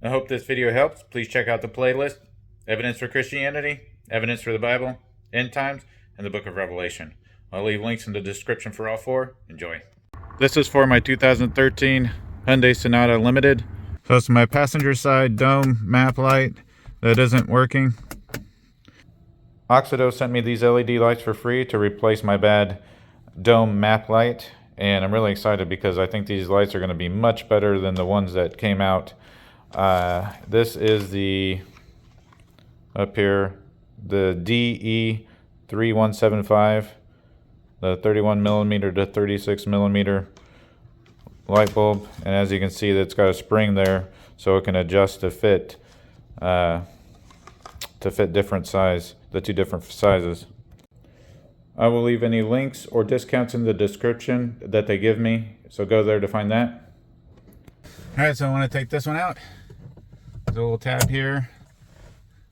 I hope this video helps. Please check out the playlist: Evidence for Christianity, Evidence for the Bible, End Times, and the Book of Revelation. I'll leave links in the description for all four. Enjoy. This is for my 2013 Hyundai Sonata Limited. So it's my passenger side dome map light that isn't working. AUXITO sent me these LED lights for free to replace my bad dome map light, and I'm really excited because I think these lights are going to be much better than the ones that came out. This is the, up here, the DE3175, the 31 millimeter to 36 millimeter light bulb, and as you can see, it's got a spring there so it can adjust to fit different size, the two different sizes. I will leave any links or discounts in the description that they give me, so go there to find that. Alright, so I want to take this one out. There's a little tab here,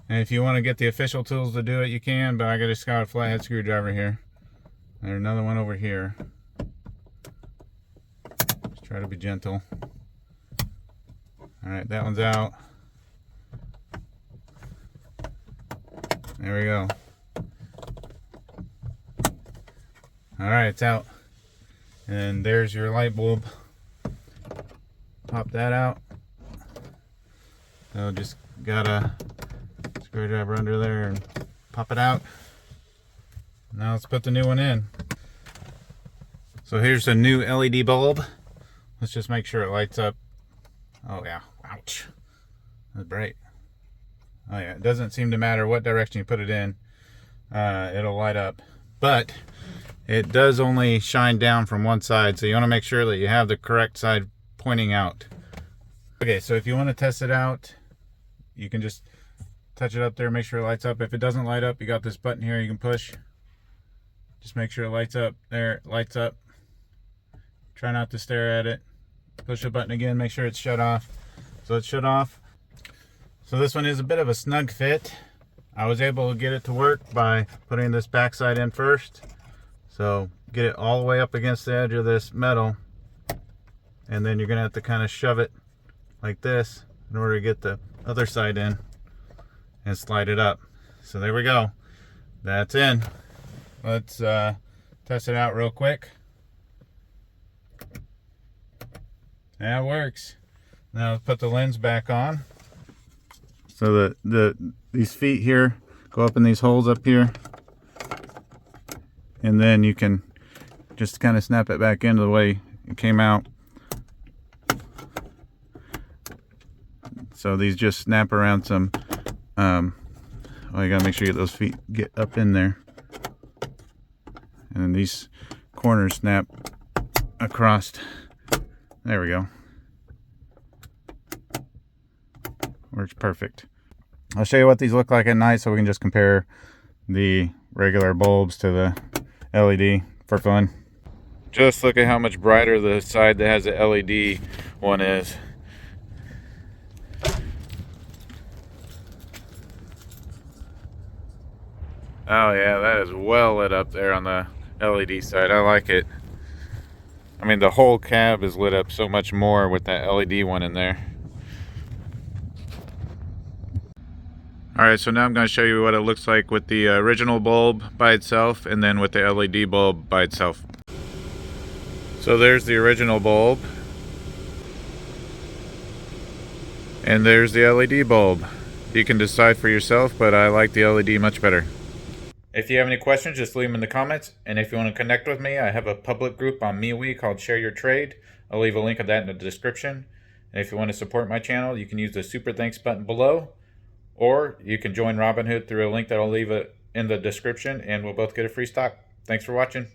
and if you want to get the official tools to do it, you can, but I just got a flathead screwdriver here. There's another one over here. Just try to be gentle. Alright, that one's out. There we go. Alright, it's out. And there's your light bulb. Pop that out. So just got a screwdriver under there and pop it out. Now let's put the new one in. So here's a new LED bulb. Let's just make sure it lights up. Oh yeah, ouch. That's bright. Oh yeah, it doesn't seem to matter what direction you put it in. It'll light up. But it does only shine down from one side, so you want to make sure that you have the correct side pointing out. Okay, so if you want to test it out, you can just touch it up there, make sure it lights up. If it doesn't light up, you got this button here you can push. Just make sure it lights up. There, it lights up. Try not to stare at it. Push the button again, make sure it's shut off. So it's shut off. So this one is a bit of a snug fit. I was able to get it to work by putting this backside in first. So get it all the way up against the edge of this metal, and then you're gonna have to kind of shove it like this in order to get the other side in and slide it up. So there we go, that's in. Let's test it out real quick. That works. Now let's put the lens back on. So these feet here go up in these holes up here, and then you can just kind of snap it back into the way it came out. So these just snap around some, well, you gotta make sure you get those feet get up in there. And then these corners snap across. There we go. Works perfect. I'll show you what these look like at night so we can just compare the regular bulbs to the LED for fun. Just look at how much brighter the side that has the LED one is. Oh yeah, that is well lit up there on the LED side. I like it. I mean, the whole cab is lit up so much more with that LED one in there. Alright, so now I'm going to show you what it looks like with the original bulb by itself and then with the LED bulb by itself. So there's the original bulb. And there's the LED bulb. You can decide for yourself, but I like the LED much better. If you have any questions, just leave them in the comments. And if you want to connect with me, I have a public group on MeWe called Share Your Trade. I'll leave a link of that in the description. And if you want to support my channel, you can use the Super Thanks button below. Or you can join Robinhood through a link that I'll leave in the description, and we'll both get a free stock. Thanks for watching.